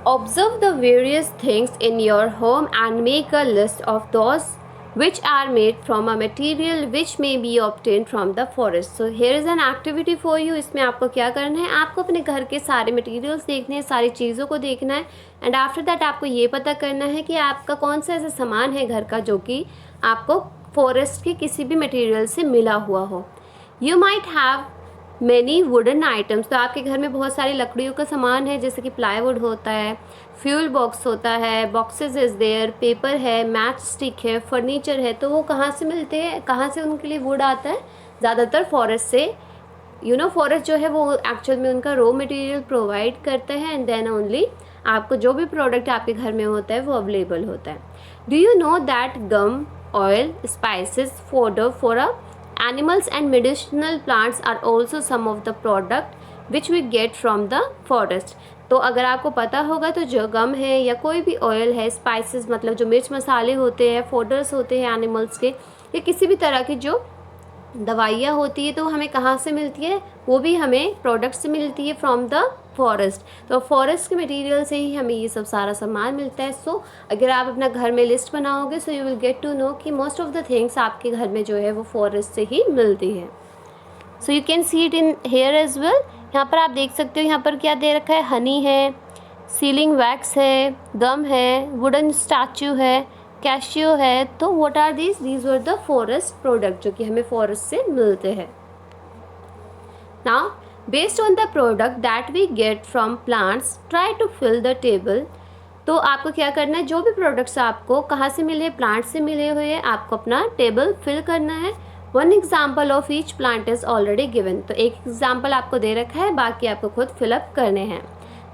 Observe the various things in your home and make a list of those which are made from a material which may be obtained from the forest. So here is an activity for you. इसमें आपको क्या करना है, आपको अपने घर के सारे मटेरियल्स देखने हैं, सारी चीज़ों को देखना है एंड आफ्टर दैट आपको ये पता करना है कि आपका कौन सा ऐसा सामान है घर का जो कि आपको फॉरेस्ट के किसी भी मटेरियल से मिला हुआ हो. You might have many wooden items. तो आपके घर में बहुत सारी लकड़ियों का सामान है, जैसे कि प्लाईवुड होता है, फ्यूल बॉक्स होता है, बॉक्सेस इज़ देयर, पेपर है, मैच स्टिक है, फर्नीचर है. तो वो कहाँ से मिलते हैं, कहाँ से उनके लिए वुड आता है? ज़्यादातर फॉरेस्ट से. फॉरेस्ट जो है वो एक्चुअल में उनका रॉ मटेरियल प्रोवाइड करता है एंड देन ओनली आपको जो भी प्रोडक्ट आपके घर में होता है वो अवेलेबल होता है. Do you know that gum, oil, spices, fodder for animals and medicinal plants are also some of the product which we get from the forest. तो अगर आपको पता होगा तो जो गम है या कोई भी ऑयल है, स्पाइसेस मतलब जो मिर्च मसाले होते हैं, फोडर्स होते हैं एनिमल्स के, या किसी भी तरह की जो दवाइयाँ होती है तो हमें कहाँ से मिलती है? वो भी हमें प्रोडक्ट से मिलती है फ्रॉम द फॉरेस्ट. तो फॉरेस्ट के मटेरियल से ही हमें ये सब सारा सामान मिलता है. सो अगर आप अपना घर में लिस्ट बनाओगे so you will get to know कि मोस्ट ऑफ द थिंग्स आपके घर में जो है वो फॉरेस्ट से ही मिलती है. So you can see it in here as well. यहाँ पर आप देख सकते हो, यहाँ पर क्या दे रखा है? हनी है, सीलिंग वैक्स है, गम है, वुडन स्टैचू है, कैशियो है. तो what are these were the forest product जो कि हमें फॉरेस्ट से मिलते हैं. Now based on the product that we get from plants try to fill the table. तो आपको क्या करना है, जो भी प्रोडक्ट्स आपको कहाँ से मिले, प्लांट से मिले हुए हैं, आपको अपना टेबल फिल करना है. One example of each plant is already given. तो एक एग्जाम्पल आपको दे रखा है, बाकी आपको खुद फिलअप करने हैं.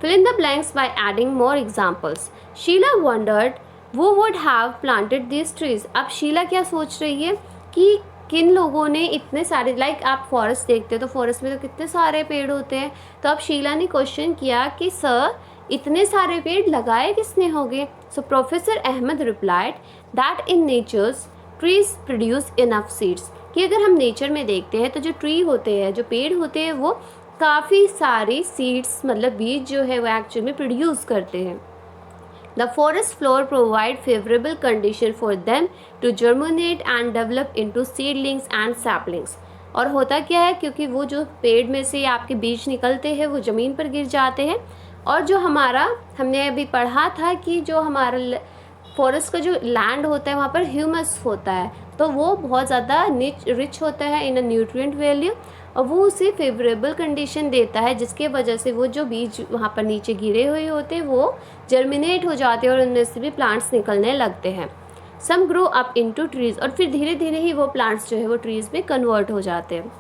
Fill in the blanks by adding more examples. Sheela wondered who would have planted this trees. अब शीला क्या सोच रही है कि किन लोगों ने इतने सारे, लाइक आप फॉरेस्ट देखते हो तो फॉरेस्ट में तो कितने सारे पेड़ होते हैं. तो अब शीला ने क्वेश्चन किया कि सर इतने सारे पेड़ लगाए किसने होंगे. सो professor Ahmed replied that in nature's trees produce enough seeds. कि अगर हम नेचर में देखते हैं तो जो ट्री होते हैं, जो पेड़ होते हैं, वो काफ़ी सारी सीड्स मतलब बीज जो है वो एक्चुअल में प्रोड्यूस करते हैं. The forest floor provide favorable condition for them to germinate and develop into seedlings and saplings. और होता क्या है, क्योंकि वो जो पेड़ में से आपके बीज निकलते हैं वो ज़मीन पर गिर जाते हैं. और जो हमने अभी पढ़ा था कि जो हमारा फॉरेस्ट का जो लैंड होता है वहाँ पर ह्यूमस होता है, तो वो बहुत ज़्यादा रिच होता है इन अ न्यूट्रिएंट वैल्यू, और वो उसे फेवरेबल कंडीशन देता है जिसके वजह से वो जो बीज वहाँ पर नीचे गिरे हुए होते हैं वो जर्मिनेट हो जाते हैं और उनमें से भी प्लांट्स निकलने लगते हैं. सम ग्रो अप इनटू ट्रीज. और फिर धीरे धीरे ही वो प्लांट्स जो है वो ट्रीज में कन्वर्ट हो जाते हैं.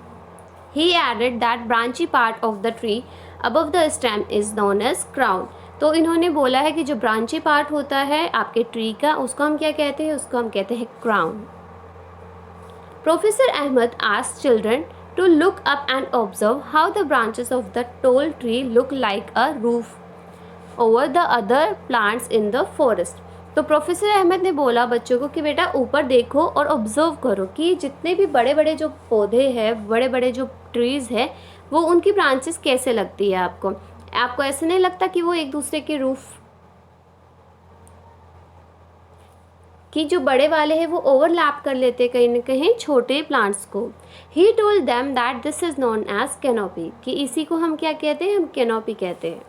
He added that branchy part of the tree above the stem is known as crown. तो इन्होंने बोला है कि जो ब्रांची पार्ट होता है आपके ट्री का, उसको हम क्या कहते हैं? उसको हम कहते हैं crown. Professor Ahmed asked children to look up and observe how the branches of the tall tree look like a roof over the other plants in the forest. तो प्रोफेसर अहमद ने बोला बच्चों को कि बेटा ऊपर देखो और ऑब्जर्व करो कि जितने भी बड़े बड़े जो पौधे हैं, बड़े बड़े जो ट्रीज़ हैं, वो उनकी ब्रांचेस कैसे लगती है आपको ऐसे नहीं लगता कि वो एक दूसरे के रूफ कि जो बड़े वाले हैं वो ओवरलैप कर लेते कहीं न कहीं छोटे प्लांट्स को. He told them that this is known as canopy. कि इसी को हम क्या कहते हैं? हम कैनोपी कहते हैं.